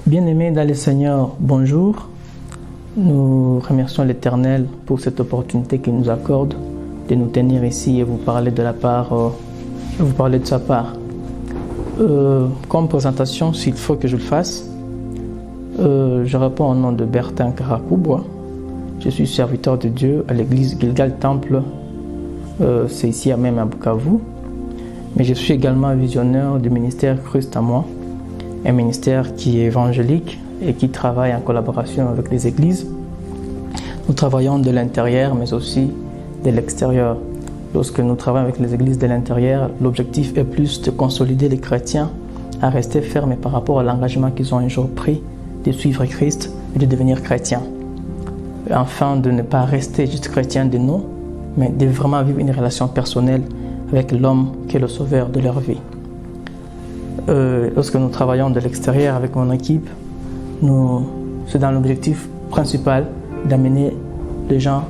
Bien-aimés dans le Seigneur, bonjour. Nous remercions l'Éternel pour cette opportunité qu'il nous accorde de nous tenir ici et vous parler de sa part. Comme présentation, s'il faut que je le fasse, je réponds au nom de Bertin Karakouboua. Je suis serviteur de Dieu à l'église Gilgal Temple, c'est ici même à Bukavu. Mais je suis également visionnaire du ministère Christ à moi, un ministère qui est évangélique et qui travaille en collaboration avec les églises. Nous travaillons de l'intérieur mais aussi de l'extérieur. Lorsque nous travaillons avec les églises de l'intérieur, l'objectif est plus de consolider les chrétiens à rester fermes par rapport à l'engagement qu'ils ont un jour pris de suivre Christ et de devenir chrétiens. Afin de ne pas rester juste chrétiens de nom, mais de vraiment vivre une relation personnelle avec l'homme qui est le sauveur de leur vie. Lorsque nous travaillons de l'extérieur avec mon équipe, c'est dans l'objectif principal d'amener les gens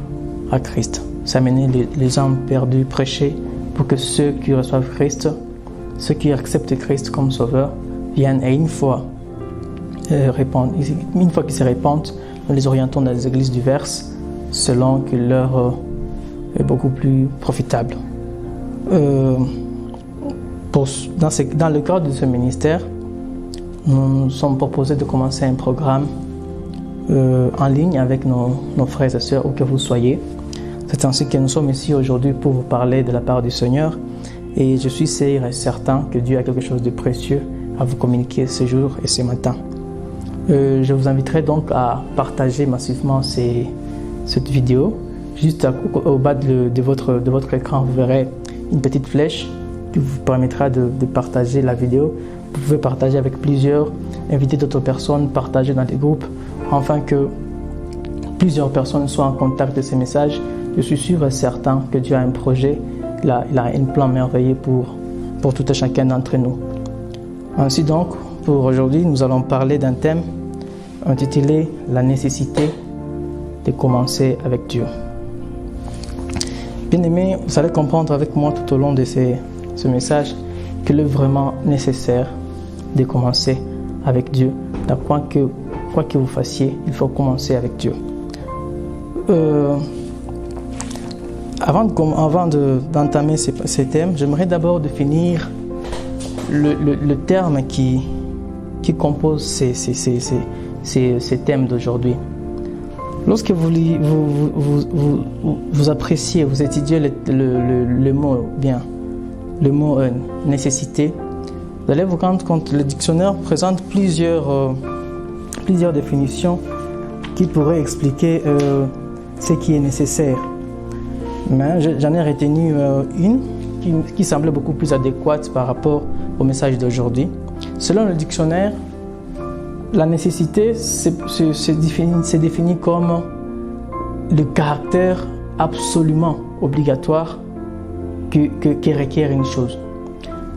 à Christ. C'est amener les âmes perdues, prêcher pour que ceux qui reçoivent Christ, ceux qui acceptent Christ comme sauveur, viennent et une fois qu'ils se répandent, nous les orientons dans les églises diverses selon que leur est beaucoup plus profitable. Dans le cadre de ce ministère, nous nous sommes proposés de commencer un programme en ligne avec nos frères et sœurs où que vous soyez. C'est ainsi que nous sommes ici aujourd'hui pour vous parler de la part du Seigneur et je suis sûr et certain que Dieu a quelque chose de précieux à vous communiquer ce jour et ce matin. Je vous inviterai donc à partager massivement cette vidéo. Juste au bas de votre écran, vous verrez une petite flèche qui vous permettra de partager la vidéo. Vous pouvez partager avec plusieurs, inviter d'autres personnes, partager dans des groupes, afin que plusieurs personnes soient en contact de ces messages. Je suis sûr et certain que Dieu a un projet, il a un plan merveilleux pour tout et chacun d'entre nous. Ainsi donc, pour aujourd'hui, nous allons parler d'un thème intitulé « La nécessité de commencer avec Dieu ». Bien-aimés, vous allez comprendre avec moi tout au long de ce message qu'il est vraiment nécessaire de commencer avec Dieu. Donc, quoi que vous fassiez, il faut commencer avec Dieu. Avant d'entamer ces thèmes, j'aimerais d'abord définir le terme qui compose ces thèmes d'aujourd'hui. Lorsque vous appréciez, vous étudiez le mot nécessité, vous allez vous rendre compte que le dictionnaire présente plusieurs définitions qui pourraient expliquer ce qui est nécessaire. Mais j'en ai retenu une qui semblait beaucoup plus adéquate par rapport au message d'aujourd'hui. Selon le dictionnaire, la nécessité c'est défini comme le caractère absolument obligatoire que requiert une chose.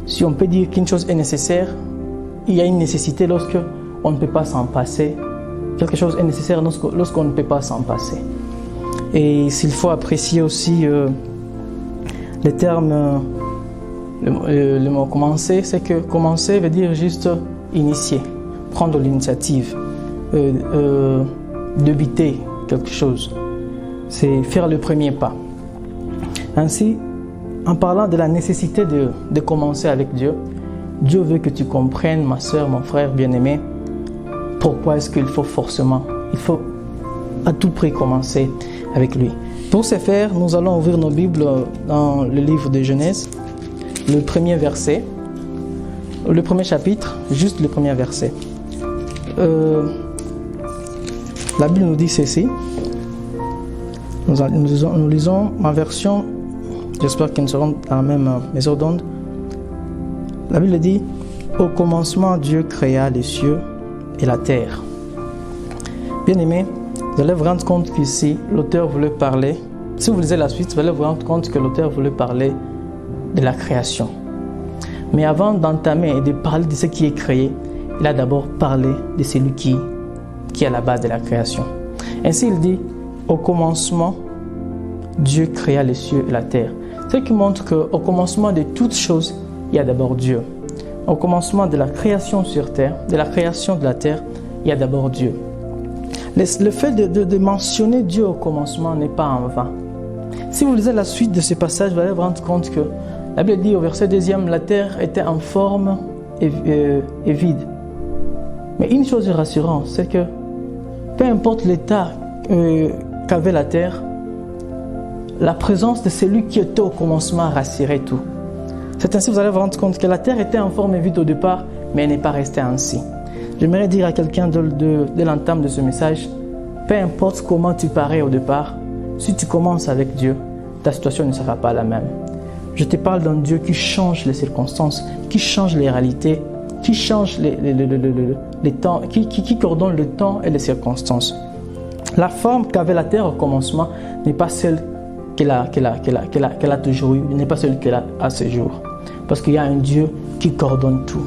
Si on peut dire qu'une chose est nécessaire, il y a une nécessité lorsque on ne peut pas s'en passer. Quelque chose est nécessaire lorsqu'on ne peut pas s'en passer. Et s'il faut apprécier aussi le terme, le mot commencer, c'est que commencer veut dire juste initier, prendre l'initiative, débuter quelque chose. C'est faire le premier pas. Ainsi, en parlant de la nécessité de commencer avec Dieu, Dieu veut que tu comprennes, ma soeur, mon frère bien-aimé, pourquoi est-ce qu'il faut à tout prix commencer avec lui. Pour ce faire, nous allons ouvrir nos Bibles dans le livre de Genèse, le premier chapitre, juste le premier verset. La Bible nous dit ceci. Nous lisons ma version, j'espère qu'ils seront dans la même mesure d'onde. La Bible dit « Au commencement, Dieu créa les cieux et la terre. » Bien-aimés, vous allez vous rendre compte qu'ici, l'auteur voulait parler, si vous lisez la suite, vous allez vous rendre compte que l'auteur voulait parler de la création. Mais avant d'entamer et de parler de ce qui est créé, il a d'abord parlé de celui qui est à la base de la création. Ainsi, il dit, au commencement, Dieu créa les cieux et la terre. Ce qui montre qu'au commencement de toutes choses, il y a d'abord Dieu. Au commencement de la création sur terre, de la création de la terre, il y a d'abord Dieu. Le fait de mentionner Dieu au commencement n'est pas en vain. Si vous lisez la suite de ce passage, vous allez vous rendre compte que la Bible dit au verset 2, la terre était en forme et vide. Mais une chose est rassurante, c'est que peu importe l'état qu'avait la terre, la présence de celui qui était au commencement rassurait tout. C'est ainsi que vous allez vous rendre compte que la terre était en forme et vide au départ, mais elle n'est pas restée ainsi. J'aimerais dire à quelqu'un de l'entame de ce message, peu importe comment tu parais au départ, si tu commences avec Dieu, ta situation ne sera pas la même. Je te parle d'un Dieu qui change les circonstances, qui change les réalités, qui change les temps, qui coordonne le temps et les circonstances. La forme qu'avait la terre au commencement n'est pas celle qu'elle a toujours eue, n'est pas celle qu'elle a à ce jour. Parce qu'il y a un Dieu qui coordonne tout.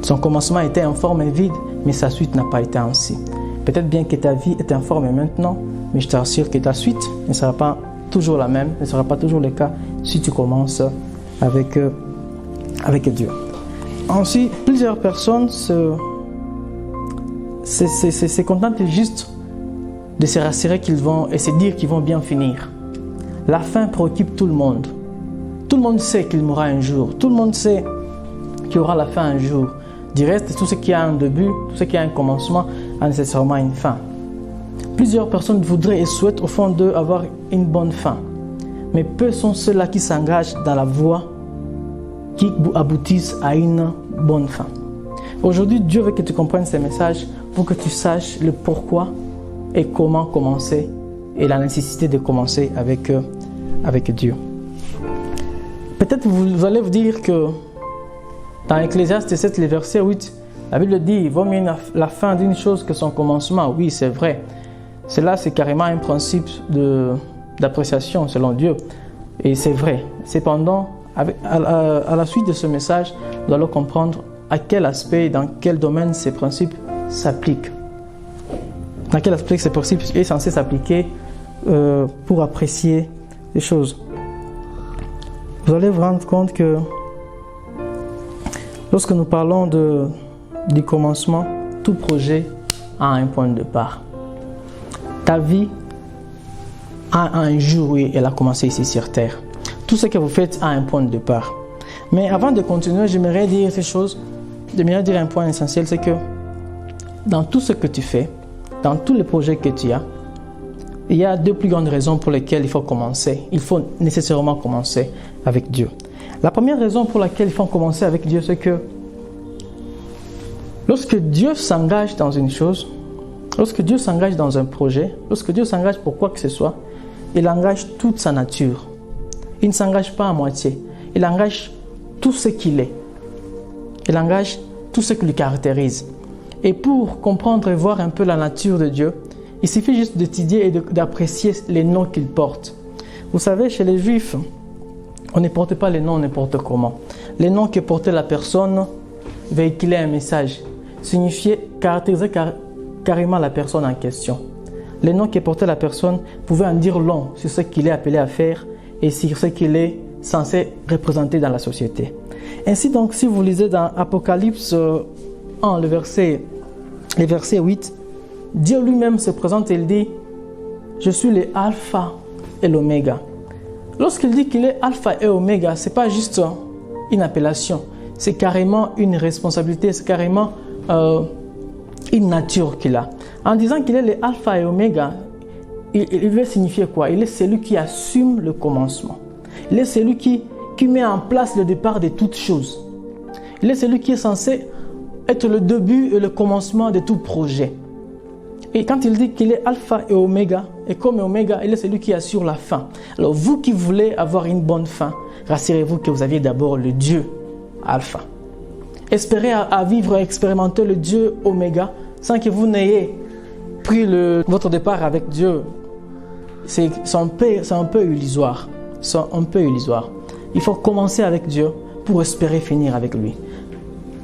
Son commencement était informe et vide, mais sa suite n'a pas été ainsi. Peut-être bien que ta vie est informe maintenant, mais je t'assure que ta suite ne sera pas toujours la même, ne sera pas toujours le cas si tu commences avec Dieu. Ensuite, plusieurs personnes se contentent juste de se rassurer qu'ils vont et se dire qu'ils vont bien finir. La fin préoccupe tout le monde. Tout le monde sait qu'il mourra un jour. Tout le monde sait qu'il y aura la fin un jour. Du reste, tout ce qui a un début, tout ce qui a un commencement, a nécessairement une fin. Plusieurs personnes voudraient et souhaitent au fond d'eux avoir une bonne fin. Mais peu sont ceux-là qui s'engagent dans la voie qui aboutissent à une bonne fin. Aujourd'hui, Dieu veut que tu comprennes ces messages pour que tu saches le pourquoi et comment commencer et la nécessité de commencer avec Dieu. Peut-être vous allez vous dire que dans Ecclésiaste 7, le verset 8, la Bible dit il vaut mieux la fin d'une chose que son commencement. Oui, c'est vrai. Cela, c'est carrément un principe d'appréciation selon Dieu. Et c'est vrai. Cependant, à la suite de ce message, nous allons comprendre à quel aspect, dans quel domaine ces principes s'appliquent. Dans quel aspect ces principes sont censés s'appliquer pour apprécier les choses. Vous allez vous rendre compte que lorsque nous parlons du commencement, tout projet a un point de départ. Ta vie a un jour où elle a commencé ici sur terre. Tout ce que vous faites a un point de départ. Mais avant de continuer, j'aimerais dire ces choses. J'aimerais dire un point essentiel, c'est que dans tout ce que tu fais, dans tous les projets que tu as, il y a deux plus grandes raisons pour lesquelles il faut commencer. Il faut nécessairement commencer avec Dieu. La première raison pour laquelle il faut commencer avec Dieu, c'est que lorsque Dieu s'engage dans une chose, lorsque Dieu s'engage dans un projet, lorsque Dieu s'engage pour quoi que ce soit, il engage toute sa nature. Il ne s'engage pas à moitié. Il engage tout ce qu'il est. Il engage tout ce qui le caractérise. Et pour comprendre et voir un peu la nature de Dieu, il suffit juste d'étudier et d'apprécier les noms qu'il porte. Vous savez, chez les Juifs, on ne porte pas les noms n'importe comment. Les noms que portait la personne véhiculaient un message, signifiaient, caractérisaient carrément la personne en question. Les noms que portait la personne pouvaient en dire long sur ce qu'il est appelé à faire et sur ce qu'il est censé représenter dans la société. Ainsi donc, si vous lisez dans Apocalypse 1, le verset 8, Dieu lui-même se présente et il dit « Je suis le Alpha et l'Oméga ». Lorsqu'il dit qu'il est Alpha et Oméga, ce n'est pas juste une appellation, c'est carrément une responsabilité, c'est carrément une nature qu'il a. En disant qu'il est le Alpha et Oméga, il veut signifier quoi? Il est celui qui assume le commencement. Il est celui qui met en place le départ de toutes choses. Il est celui qui est censé être le début et le commencement de tout projet. Et quand il dit qu'il est Alpha et Oméga, et comme Oméga, il est celui qui assure la fin. Alors vous qui voulez avoir une bonne fin, rassurez-vous que vous aviez d'abord le Dieu Alpha. Espérez à vivre, à expérimenter le Dieu Oméga sans que vous n'ayez pris votre départ avec Dieu. C'est un peu illusoire. C'est un peu illusoire. Il faut commencer avec Dieu pour espérer finir avec lui.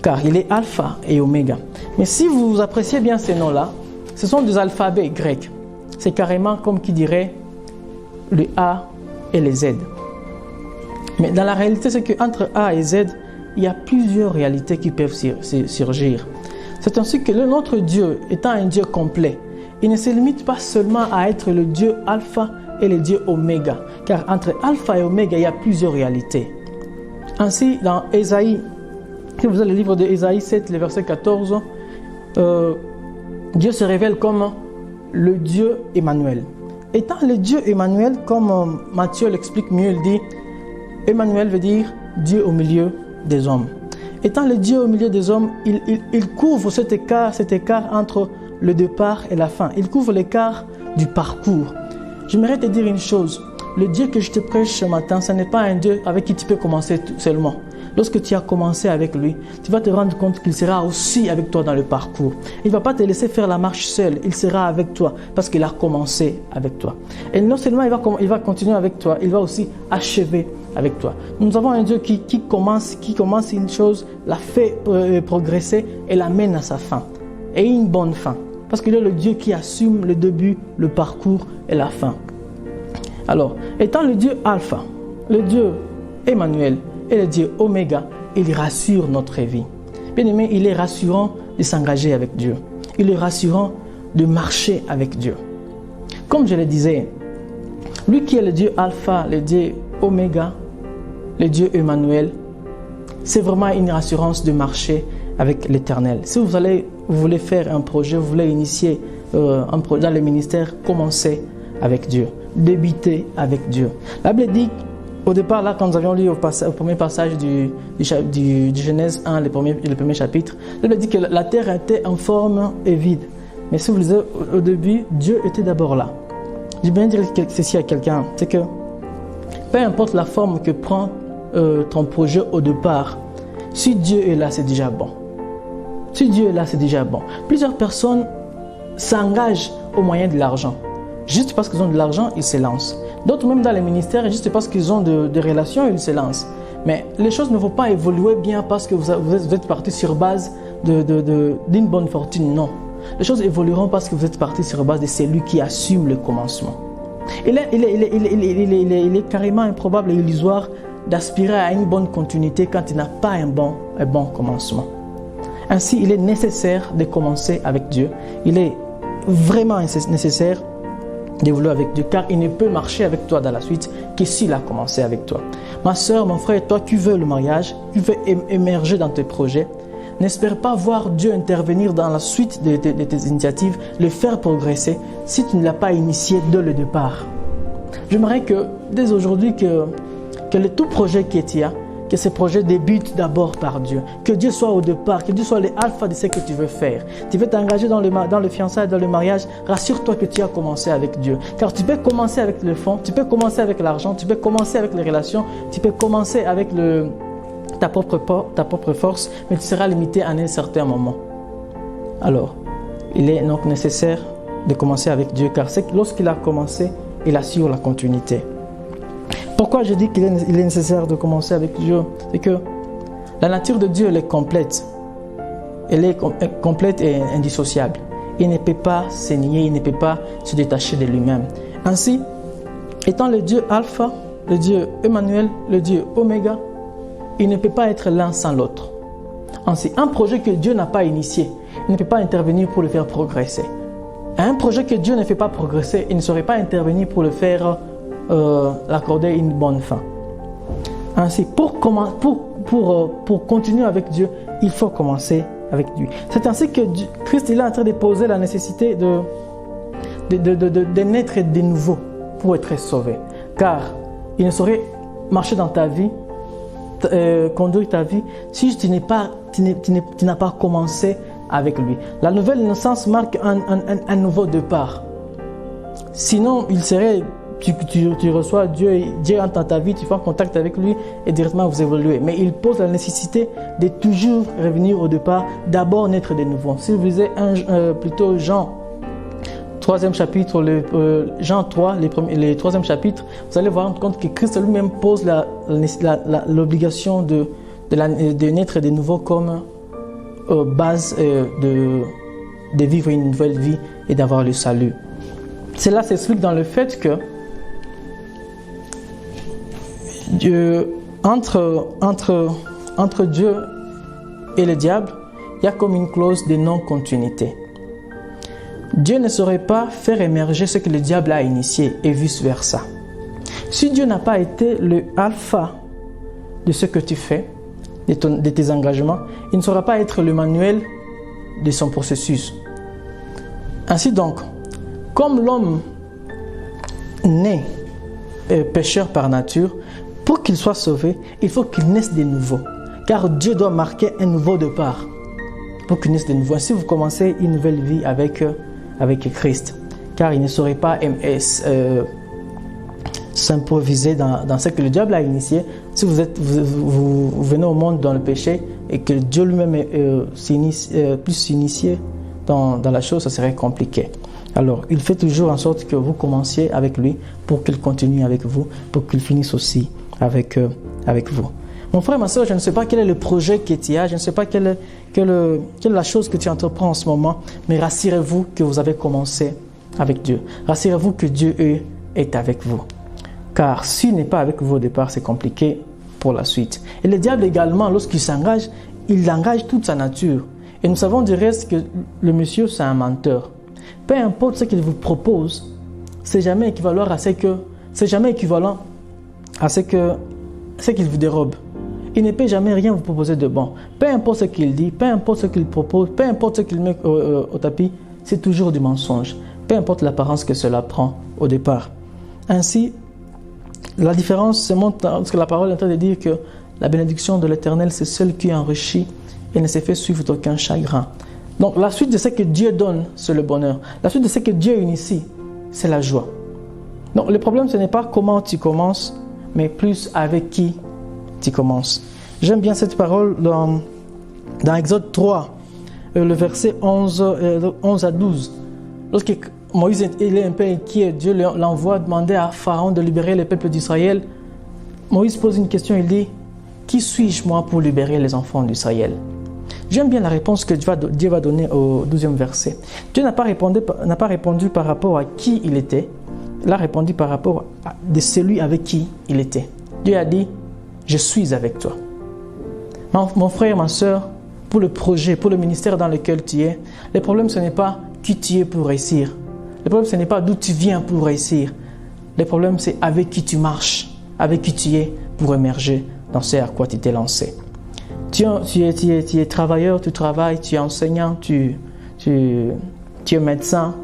Car il est Alpha et Oméga. Mais si vous appréciez bien ces noms-là, ce sont des alphabets grecs. C'est carrément comme qui dirait le A et les Z. Mais dans la réalité, c'est qu'entre A et Z, il y a plusieurs réalités qui peuvent surgir. C'est ainsi que notre Dieu, étant un Dieu complet, il ne se limite pas seulement à être le Dieu Alpha et le Dieu Oméga, car entre Alpha et Oméga, il y a plusieurs réalités. Ainsi, dans Ésaïe, si vous avez le livre d'Ésaïe 7, le verset 14, Dieu se révèle comme le Dieu Emmanuel. Étant le Dieu Emmanuel, comme Matthieu l'explique mieux, il dit, Emmanuel veut dire Dieu au milieu des hommes. Étant le Dieu au milieu des hommes, il couvre cet écart entre le départ et la fin. Il couvre l'écart du parcours. J'aimerais te dire une chose, le Dieu que je te prêche ce matin, ce n'est pas un Dieu avec qui tu peux commencer seulement. Lorsque tu as commencé avec lui, tu vas te rendre compte qu'il sera aussi avec toi dans le parcours. Il ne va pas te laisser faire la marche seul, il sera avec toi parce qu'il a commencé avec toi. Et non seulement il va continuer avec toi, il va aussi achever avec toi. Nous avons un Dieu qui commence une chose, la fait progresser et l'amène à sa fin. Et une bonne fin. Parce qu'il est le Dieu qui assume le début, le parcours et la fin. Alors, étant le Dieu Alpha, le Dieu Emmanuel et le Dieu Oméga, il rassure notre vie. Bien aimé, il est rassurant de s'engager avec Dieu. Il est rassurant de marcher avec Dieu. Comme je le disais, lui qui est le Dieu Alpha, le Dieu Oméga, le Dieu Emmanuel, c'est vraiment une rassurance de marcher avec l'Éternel. Si vous voulez faire un projet, vous voulez initier un projet dans le ministère, commencez avec Dieu. Débutez avec Dieu. La Bible dit, au départ, là, quand nous avions lu au premier passage du Genèse 1, le premier chapitre, la Bible dit que la terre était informe et vide. Mais si vous lisez au début, Dieu était d'abord là. Je vais bien dire ceci à quelqu'un, c'est que peu importe la forme que prend ton projet au départ, si Dieu est là, c'est déjà bon. Si Dieu est là, c'est déjà bon. Plusieurs personnes s'engagent au moyen de l'argent. Juste parce qu'ils ont de l'argent, ils se lancent. D'autres, même dans les ministères, juste parce qu'ils ont des relations, ils se lancent. Mais les choses ne vont pas évoluer bien parce que vous êtes parti sur base d'une bonne fortune. Non. Les choses évolueront parce que vous êtes parti sur base de celui qui assume le commencement. Il est carrément improbable et illusoire d'aspirer à une bonne continuité quand il n'a pas un bon commencement. Ainsi, il est nécessaire de commencer avec Dieu. Il est vraiment nécessaire d'évoluer avec Dieu, car il ne peut marcher avec toi dans la suite que s'il a commencé avec toi. Ma soeur, mon frère, toi qui veux le mariage, qui veux émerger dans tes projets, n'espère pas voir Dieu intervenir dans la suite de tes initiatives, le faire progresser, si tu ne l'as pas initié dès le départ. J'aimerais que, dès aujourd'hui, que le tout projet que tu as, que ce projet débute d'abord par Dieu. Que Dieu soit au départ, que Dieu soit l'alpha de ce que tu veux faire. Tu veux t'engager dans le fiançailles, dans le mariage, rassure-toi que tu as commencé avec Dieu. Car tu peux commencer avec le fonds, tu peux commencer avec l'argent, tu peux commencer avec les relations, tu peux commencer avec ta propre force, mais tu seras limité à un certain moment. Alors, il est donc nécessaire de commencer avec Dieu, car c'est que lorsqu'il a commencé, il assure la continuité. Pourquoi je dis qu'il est nécessaire de commencer avec Dieu? C'est que la nature de Dieu elle est complète. Elle est complète et indissociable. Il ne peut pas se nier, il ne peut pas se détacher de lui-même. Ainsi, étant le Dieu Alpha, le Dieu Emmanuel, le Dieu Oméga, il ne peut pas être l'un sans l'autre. Ainsi, un projet que Dieu n'a pas initié, il ne peut pas intervenir pour le faire progresser. Un projet que Dieu ne fait pas progresser, il ne saurait pas intervenir pour le faire l'accorder une bonne fin. Ainsi, pour continuer avec Dieu, il faut commencer avec lui. C'est ainsi que Christ est en train de poser la nécessité de naître de nouveau pour être sauvé. Car il ne saurait marcher dans ta vie, conduire ta vie, si tu n'as pas commencé avec lui. La nouvelle naissance marque un nouveau départ. Sinon, il serait... Tu reçois Dieu entre dans ta vie, tu fais en contact avec lui et directement vous évoluez. Mais il pose la nécessité de toujours revenir au départ, d'abord naître de nouveau. Si vous lisez plutôt Jean, 3e chapitre, Jean 3, les 3e chapitre, vous allez vous rendre compte que Christ lui-même pose l'obligation de naître de nouveau comme base de vivre une nouvelle vie et d'avoir le salut. Cela s'explique dans le fait que Dieu, entre Dieu et le diable, il y a comme une clause de non-continuité. Dieu ne saurait pas faire émerger ce que le diable a initié et vice-versa. Si Dieu n'a pas été le alpha de ce que tu fais, de tes engagements, il ne saura pas être le manuel de son processus. Ainsi donc, comme l'homme naît pécheur par nature, pour qu'il soit sauvé, il faut qu'il naisse de nouveau. Car Dieu doit marquer un nouveau départ pour qu'il naisse de nouveau. Ainsi, vous commencez une nouvelle vie avec Christ. Car il ne saurait pas s'improviser dans ce que le diable a initié. Si vous venez au monde dans le péché et que Dieu lui-même plus s'initier dans la chose, ça serait compliqué. Alors, il fait toujours en sorte que vous commenciez avec lui pour qu'il continue avec vous, pour qu'il finisse aussi avec vous. Mon frère, ma soeur, je ne sais pas quel est le projet que tu as, je ne sais pas quelle est la chose que tu entreprends en ce moment, mais rassurez-vous que vous avez commencé avec Dieu. Rassurez-vous que Dieu est avec vous. Car s'il n'est pas avec vous au départ, c'est compliqué pour la suite. Et le diable également, lorsqu'il s'engage, il engage toute sa nature. Et nous savons du reste que le monsieur, c'est un menteur. Peu importe ce qu'il vous propose, c'est jamais équivalent à ce qu'il vous dérobe. Il ne peut jamais rien vous proposer de bon. Peu importe ce qu'il dit, peu importe ce qu'il propose, peu importe ce qu'il met au tapis, c'est toujours du mensonge. Peu importe l'apparence que cela prend au départ. Ainsi, la différence se montre parce que la parole est en train de dire que la bénédiction de l'Éternel, c'est celle qui enrichit et ne se fait suivre d'aucun chagrin. Donc la suite de ce que Dieu donne, c'est le bonheur. La suite de ce que Dieu initie, c'est la joie. Donc le problème, ce n'est pas comment tu commences, mais plus avec qui tu commences. J'aime bien cette parole dans Exode 3, le verset 11 à 12. Lorsque Moïse est un peu inquiet, Dieu l'envoie demander à Pharaon de libérer le peuple d'Israël. Moïse pose une question, il dit « Qui suis-je moi pour libérer les enfants d'Israël ?» J'aime bien la réponse que Dieu va donner au 12e verset. Dieu n'a pas répondu par rapport à qui il était, il a répondu par rapport à celui avec qui il était. Dieu a dit « Je suis avec toi ». Mon frère, ma soeur, pour le projet, pour le ministère dans lequel tu es, le problème ce n'est pas qui tu es pour réussir. Le problème ce n'est pas d'où tu viens pour réussir. Le problème c'est avec qui tu marches, avec qui tu es pour émerger dans ce à quoi tu t'es lancé. Tu es travailleur, tu travailles, tu es enseignant, tu es médecin.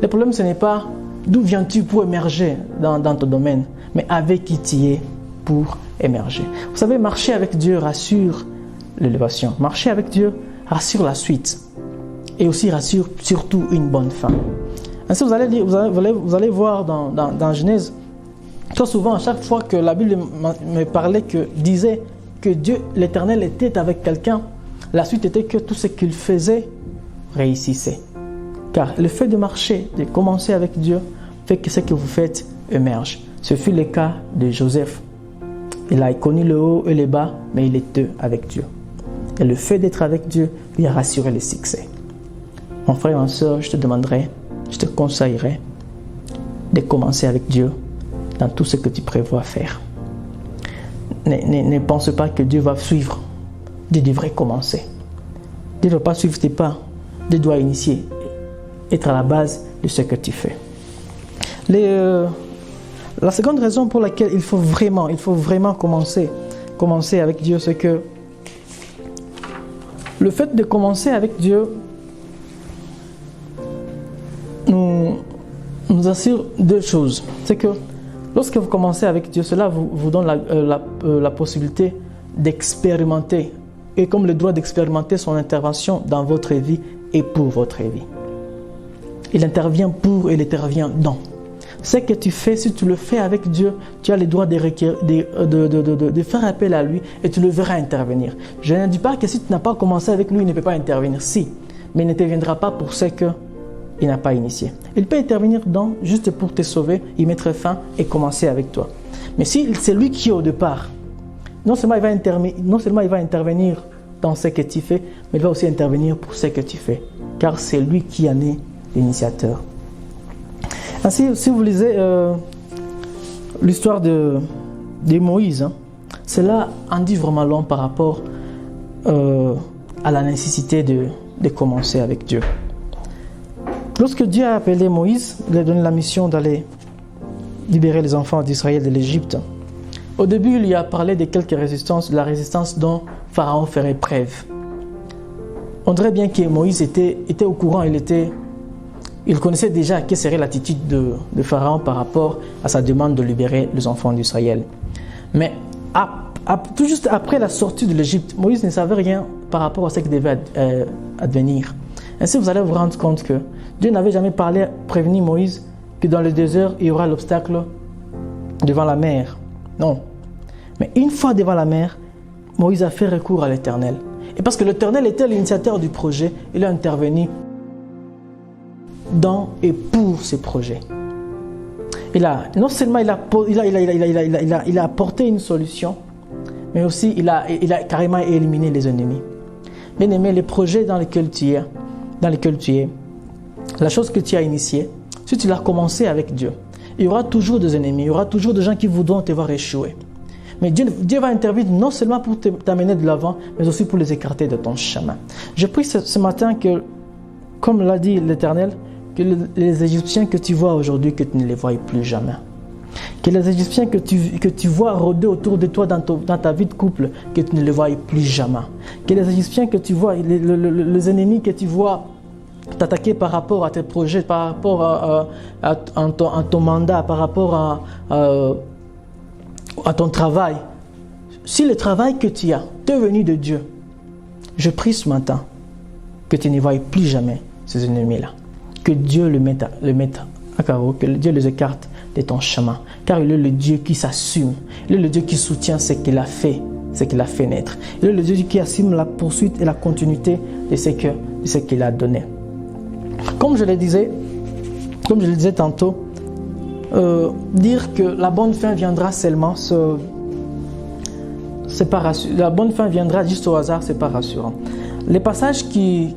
Le problème, ce n'est pas d'où viens-tu pour émerger dans ton domaine, mais avec qui tu es pour émerger. Vous savez, marcher avec Dieu rassure l'élévation. Marcher avec Dieu rassure la suite et aussi rassure surtout une bonne fin. Ainsi, vous allez voir dans Genèse, très souvent, à chaque fois que la Bible me disait que Dieu, l'Éternel, était avec quelqu'un, la suite était que tout ce qu'il faisait réussissait. Car le fait de marcher, de commencer avec Dieu, fait que ce que vous faites émerge. Ce fut le cas de Joseph. Il a connu le haut et le bas, mais il était avec Dieu. Et le fait d'être avec Dieu lui a rassuré le succès. Mon frère et ma soeur, je te conseillerais de commencer avec Dieu dans tout ce que tu prévois faire. Ne pense pas que Dieu va suivre. Dieu devrait commencer. Dieu ne va pas suivre tes pas. Dieu doit initier, être à la base de ce que tu fais. La seconde raison pour laquelle il faut vraiment commencer avec Dieu, c'est que le fait de commencer avec Dieu nous assure deux choses. C'est que lorsque vous commencez avec Dieu, cela vous donne la possibilité d'expérimenter, et comme le droit d'expérimenter son intervention dans votre vie et pour votre vie. Il intervient pour et il intervient dans. Ce que tu fais, si tu le fais avec Dieu, tu as le droit de faire appel à lui et tu le verras intervenir. Je ne dis pas que si tu n'as pas commencé avec lui, il ne peut pas intervenir. Si, mais il n'interviendra pas pour ce qu'il n'a pas initié. Il peut intervenir juste pour te sauver, y mettre fin et commencer avec toi. Mais si c'est lui qui est au départ, non seulement il va intervenir dans ce que tu fais, mais il va aussi intervenir pour ce que tu fais. Car c'est lui qui en est l'initiateur. Ainsi, si vous lisez l'histoire de Moïse, cela en dit vraiment long par rapport à la nécessité de commencer avec Dieu. Lorsque Dieu a appelé Moïse, il lui a donné la mission d'aller libérer les enfants d'Israël de l'Égypte. Au début, il lui a parlé de quelques résistances, de la résistance dont Pharaon ferait preuve. On dirait bien que Moïse était au courant, il connaissait déjà quelle serait l'attitude de Pharaon par rapport à sa demande de libérer les enfants d'Israël. Mais tout juste après la sortie de l'Égypte, Moïse ne savait rien par rapport à ce qui devait advenir. Ainsi, vous allez vous rendre compte que Dieu n'avait jamais prévenu Moïse que dans le désert, il y aura l'obstacle devant la mer. Non. Mais une fois devant la mer, Moïse a fait recours à l'Éternel. Et parce que l'Éternel était l'initiateur du projet, il a intervenu dans et pour ce projet. Non seulement il a apporté une solution, mais aussi il a carrément éliminé les ennemis. Bien aimé, les projets dans lesquels tu es, la chose que tu as initiée, si tu l'as commencé avec Dieu, il y aura toujours des ennemis, il y aura toujours des gens qui voudront te voir échouer. Mais Dieu va intervenir non seulement pour t'amener de l'avant, mais aussi pour les écarter de ton chemin. Je prie ce matin que, comme l'a dit l'Éternel, que les Égyptiens que tu vois aujourd'hui, que tu ne les voies plus jamais. Que les Égyptiens que tu vois rôder autour de toi dans ta vie de couple, que tu ne les voies plus jamais. Que les Égyptiens que tu vois, les ennemis que tu vois t'attaquer par rapport à tes projets, par rapport à ton mandat, par rapport à ton travail. Si le travail que tu as est venu de Dieu, je prie ce matin que tu ne voies plus jamais ces ennemis-là. Que Dieu le mette à carreau, que Dieu les écarte de ton chemin. Car il est le Dieu qui s'assume. Il est le Dieu qui soutient ce qu'il a fait naître. Il est le Dieu qui assume la poursuite et la continuité de ce qu'il a donné. Comme je le disais tantôt, dire que la bonne fin viendra seulement, c'est pas rassurant. La bonne fin viendra juste au hasard, c'est pas rassurant. Les passages qui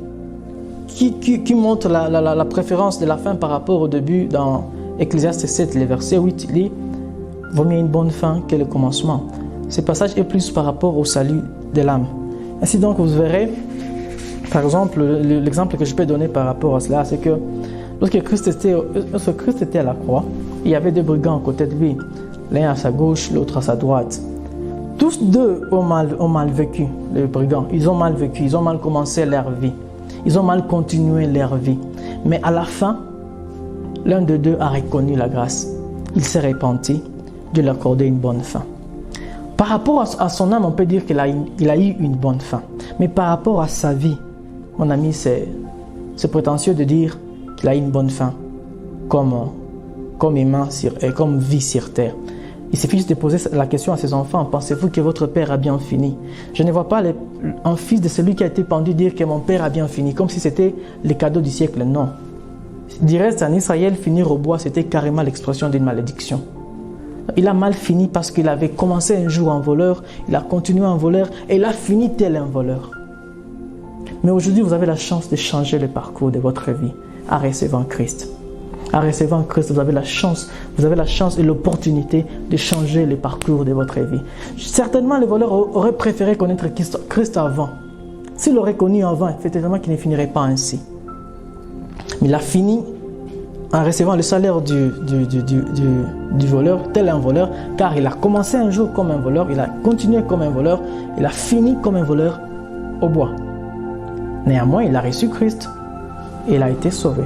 montrent la préférence de la fin par rapport au début dans Ecclésiaste 7, le verset 8, il dit « Vaut mieux une bonne fin que le commencement ». Ce passage est plus par rapport au salut de l'âme. Ainsi donc, vous verrez, par exemple, l'exemple que je peux donner par rapport à cela, c'est que lorsque Christ était à la croix, il y avait deux brigands à côté de lui, l'un à sa gauche, l'autre à sa droite. Tous deux ont mal vécu, les brigands. Ils ont mal vécu, ils ont mal commencé leur vie. Ils ont mal continué leur vie. Mais à la fin, l'un de deux a reconnu la grâce. Il s'est repenti, Dieu lui a accordé une bonne fin. Par rapport à son âme, on peut dire qu'il a eu une bonne fin. Mais par rapport à sa vie, mon ami, c'est prétentieux de dire qu'il a eu une bonne fin, comme vie sur terre. Il suffit juste de poser la question à ses enfants, pensez-vous que votre père a bien fini? Je ne vois pas un fils de celui qui a été pendu dire que mon père a bien fini, comme si c'était le cadeau du siècle. Non. Du reste, en Israël, finir au bois, c'était carrément l'expression d'une malédiction. Il a mal fini parce qu'il avait commencé un jour en voleur, il a continué en voleur et il a fini tel un voleur. Mais aujourd'hui, vous avez la chance de changer le parcours de votre vie en recevant Christ. En recevant Christ, vous avez la chance et l'opportunité de changer le parcours de votre vie. Certainement, le voleur aurait préféré connaître Christ avant. S'il l'aurait connu avant, effectivement, qu'il ne finirait pas ainsi. Mais il a fini en recevant le salaire du voleur, tel un voleur, car il a commencé un jour comme un voleur, il a continué comme un voleur, il a fini comme un voleur au bois. Néanmoins, il a reçu Christ et il a été sauvé.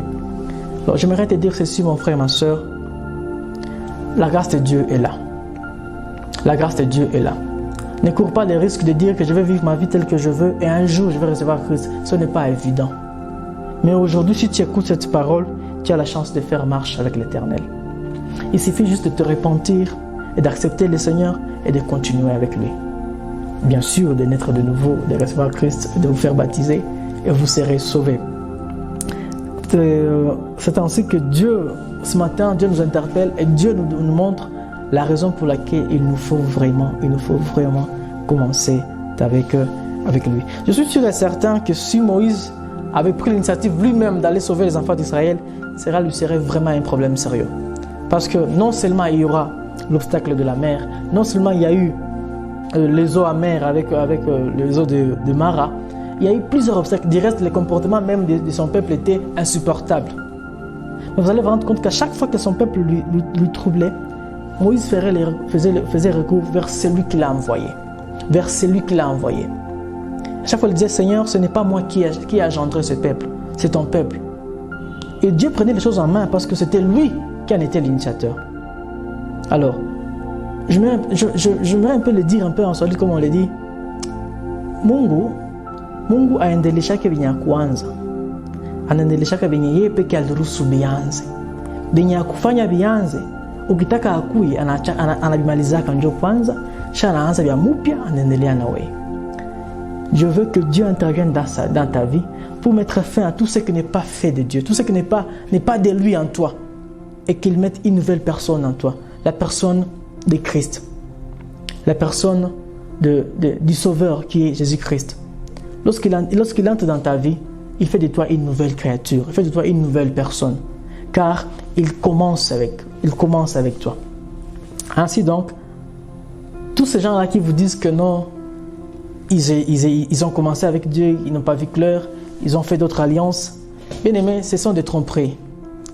Alors, j'aimerais te dire ceci, mon frère, ma soeur. La grâce de Dieu est là. La grâce de Dieu est là. Ne cours pas le risque de dire que je vais vivre ma vie telle que je veux et un jour je vais recevoir Christ. Ce n'est pas évident. Mais aujourd'hui, si tu écoutes cette parole, tu as la chance de faire marche avec l'Éternel. Il suffit juste de te repentir et d'accepter le Seigneur et de continuer avec lui. Bien sûr, de naître de nouveau, de recevoir Christ, de vous faire baptiser et vous serez sauvés. C'est ainsi que Dieu, ce matin, Dieu nous interpelle et Dieu nous montre la raison pour laquelle il nous faut vraiment commencer avec lui. Je suis sûr et certain que si Moïse avait pris l'initiative lui-même d'aller sauver les enfants d'Israël, cela lui serait vraiment un problème sérieux. Parce que non seulement il y aura l'obstacle de la mer, non seulement il y a eu les eaux amères avec les eaux de Mara, Il y a eu plusieurs obstacles. Du reste, les comportements même de son peuple étaient insupportables. Mais vous allez vous rendre compte qu'à chaque fois que son peuple lui troublait, Moïse faisait recours vers celui qui l'a envoyé. Vers celui qui l'a envoyé. À chaque fois, il disait, Seigneur, ce n'est pas moi qui ai engendré ce peuple, c'est ton peuple. Et Dieu prenait les choses en main parce que c'était lui qui en était l'initiateur. Alors, j'aimerais un peu le dire un peu en Swahili comme on le dit. Mungu aendelesha venye kuanza. Anaendelesha venye yeye peke aliruhusu bianze. Venye akufanya bianze, ukitaka akui anabimalizaka njo kwanza, kisha anaanza vya mupya anaendelea na wewe. Je veux que Dieu intervienne dans ta vie pour mettre fin à tout ce qui n'est pas fait de Dieu, tout ce qui n'est pas de lui en toi, et qu'il mette une nouvelle personne en toi, la personne de Christ, la personne du Sauveur qui est Jésus-Christ. Lorsqu'il entre dans ta vie, il fait de toi une nouvelle créature, il fait de toi une nouvelle personne, car il commence avec toi. Ainsi donc, tous ces gens-là qui vous disent que non, ils ont commencé avec Dieu, ils n'ont pas vu clair, ils ont fait d'autres alliances. Bien aimés, ce sont des tromperies.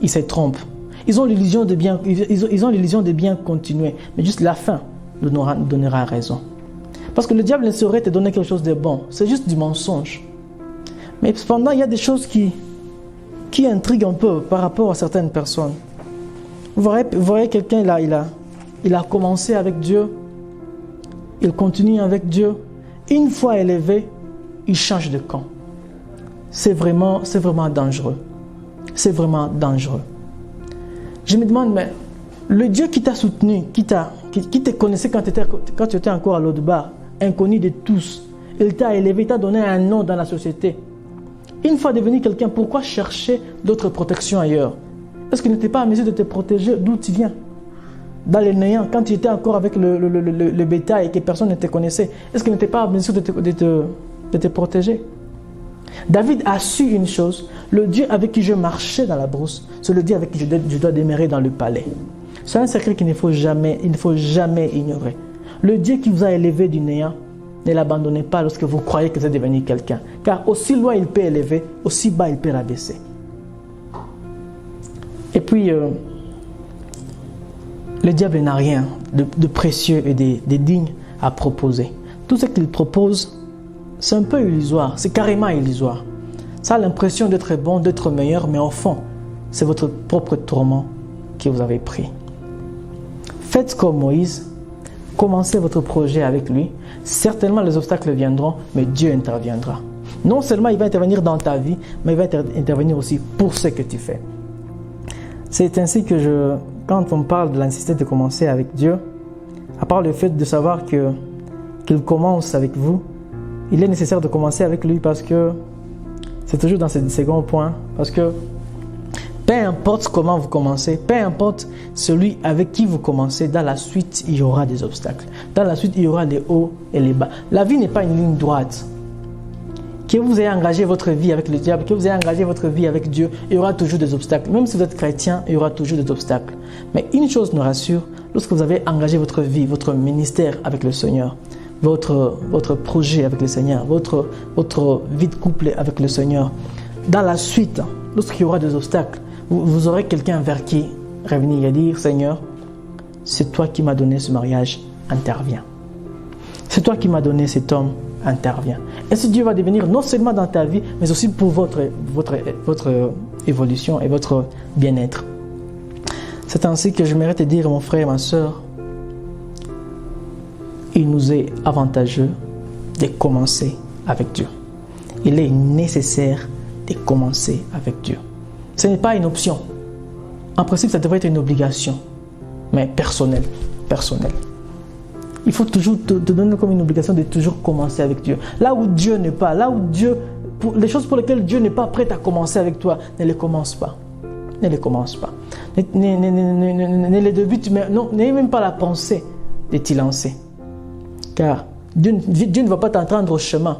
Ils se trompent. Ils ont l'illusion de bien continuer, mais juste la fin nous donnera raison. Parce que le diable ne saurait te donner quelque chose de bon, c'est juste du mensonge. Mais cependant, il y a des choses qui intriguent un peu par rapport à certaines personnes. Vous voyez quelqu'un là, il a commencé avec Dieu, il continue avec Dieu. Une fois élevé, il change de camp. C'est vraiment dangereux. C'est vraiment dangereux. Je me demande, mais le Dieu qui t'a soutenu, qui te connaissait quand tu étais encore à l'autre bar, inconnu de tous, il t'a élevé, il t'a donné un nom dans la société. Une fois devenu quelqu'un, pourquoi chercher d'autres protections ailleurs? Est-ce qu'il n'était pas en mesure de te protéger d'où tu viens? Dans les néants, quand tu étais encore avec le bétail et que personne ne te connaissait, est-ce qu'il n'était pas en mesure de te protéger? David a su une chose, le Dieu avec qui je marchais dans la brousse, c'est le Dieu avec qui je dois demeurer dans le palais. C'est un secret qu'il ne faut jamais ignorer. Le Dieu qui vous a élevé du néant, ne l'abandonnez pas lorsque vous croyez que vous êtes devenu quelqu'un. Car aussi loin il peut élever, aussi bas il peut rabaisser. Et puis, le diable n'a rien de précieux et de digne à proposer. Tout ce qu'il propose, c'est un peu illusoire, c'est carrément illusoire. Ça a l'impression d'être bon, d'être meilleur, mais au fond, c'est votre propre tourment que vous avez pris. Faites comme Moïse, commencez votre projet avec lui. Certainement les obstacles viendront, mais Dieu interviendra. Non seulement il va intervenir dans ta vie, mais il va intervenir aussi pour ce que tu fais. C'est ainsi que quand on parle de la nécessité de commencer avec Dieu, à part le fait de savoir qu'il commence avec vous, il est nécessaire de commencer avec lui parce que c'est toujours dans ce second point, parce que peu importe comment vous commencez, peu importe celui avec qui vous commencez, dans la suite, il y aura des obstacles. Dans la suite, il y aura des hauts et les bas. La vie n'est pas une ligne droite. Que vous ayez engagé votre vie avec le diable, que vous ayez engagé votre vie avec Dieu, il y aura toujours des obstacles. Même si vous êtes chrétien, il y aura toujours des obstacles. Mais une chose nous rassure, lorsque vous avez engagé votre vie, votre ministère avec le Seigneur, votre projet avec le Seigneur, votre vie de couple avec le Seigneur, dans la suite, lorsqu'il y aura des obstacles, vous aurez quelqu'un vers qui revenir et dire, Seigneur, c'est toi qui m'as donné ce mariage, interviens. C'est toi qui m'as donné cet homme, interviens. Et ce Dieu va devenir non seulement dans ta vie, mais aussi pour votre évolution et votre bien-être. C'est ainsi que j'aimerais te dire, mon frère et ma soeur, il nous est avantageux de commencer avec Dieu. Il est nécessaire de commencer avec Dieu. Ce n'est pas une option. En principe, ça devrait être une obligation, mais personnelle. Il faut toujours te donner comme une obligation de toujours commencer avec Dieu. Là où Dieu n'est pas, les choses pour lesquelles Dieu n'est pas prêt à commencer avec toi, ne les commence pas. Ne les commence pas. Ne les débute, n'ayez même pas la pensée de t'y lancer. Car Dieu ne va pas t'entendre au chemin.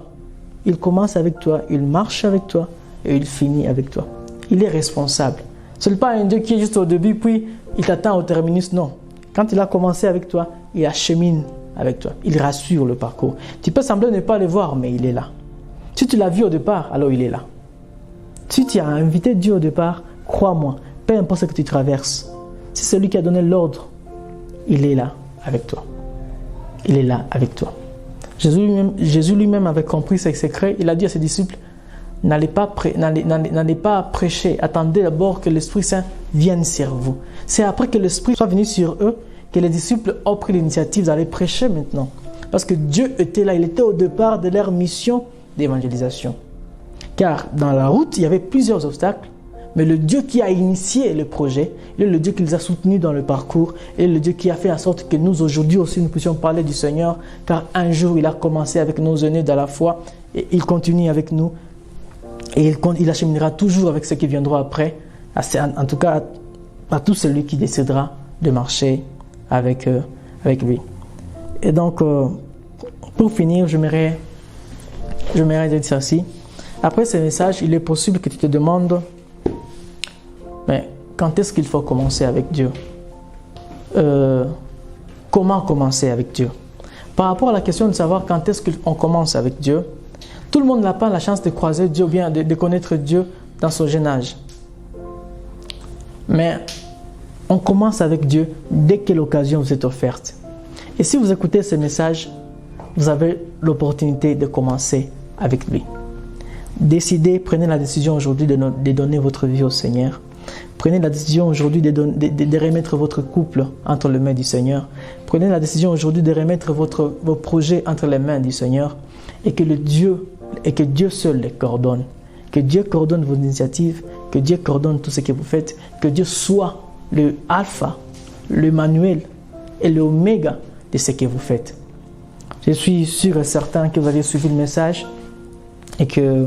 Il commence avec toi, il marche avec toi et il finit avec toi. Il est responsable. Ce n'est pas un Dieu qui est juste au début, puis il t'attend au terminus, non. Quand il a commencé avec toi, il achemine avec toi. Il rassure le parcours. Tu peux sembler ne pas le voir, mais il est là. Si tu l'as vu au départ, alors il est là. Si tu as invité Dieu au départ, crois-moi, peu importe ce que tu traverses, c'est celui qui a donné l'ordre, il est là avec toi. Il est là avec toi. Jésus lui-même avait compris ses secrets. Il a dit à ses disciples, n'allez pas prêcher, attendez d'abord que l'Esprit Saint vienne sur vous. C'est après que l'Esprit soit venu sur eux que les disciples ont pris l'initiative d'aller prêcher maintenant. Parce que Dieu était là, il était au départ de leur mission d'évangélisation. Car dans la route, il y avait plusieurs obstacles, mais le Dieu qui a initié le projet, il est le Dieu qui les a soutenus dans le parcours, il est le Dieu qui a fait en sorte que nous aujourd'hui aussi nous puissions parler du Seigneur, car un jour il a commencé avec nos aînés dans la foi, et il continue avec nous, et il acheminera toujours avec ceux qui viendront après, en tout cas à tout celui qui décidera de marcher avec lui. Et donc, pour finir, j'aimerais dire ceci. Après ce message, il est possible que tu te demandes, mais quand est-ce qu'il faut commencer avec Dieu? Comment commencer avec Dieu? Par rapport à la question de savoir quand est-ce qu'on commence avec Dieu, tout le monde n'a pas la chance de croiser Dieu ou bien de connaître Dieu dans son jeune âge. Mais on commence avec Dieu dès que l'occasion vous est offerte. Et si vous écoutez ce message, vous avez l'opportunité de commencer avec lui. Décidez, prenez la décision aujourd'hui de donner votre vie au Seigneur. Prenez la décision aujourd'hui de remettre votre couple entre les mains du Seigneur. Prenez la décision aujourd'hui de remettre vos projets entre les mains du Seigneur et que Dieu seul les coordonne. Que Dieu coordonne vos initiatives, que Dieu coordonne tout ce que vous faites, que Dieu soit le alpha, le manuel et le oméga de ce que vous faites. Je suis sûr et certain que vous avez suivi le message et que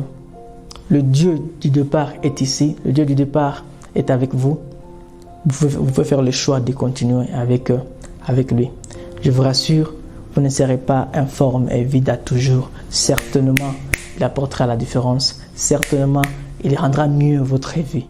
le Dieu du départ est ici, le Dieu du départ est avec vous. Vous pouvez faire le choix de continuer avec lui. Je vous rassure, vous ne serez pas informe et vide à toujours. Certainement, il apportera la différence. Certainement, il rendra mieux votre vie.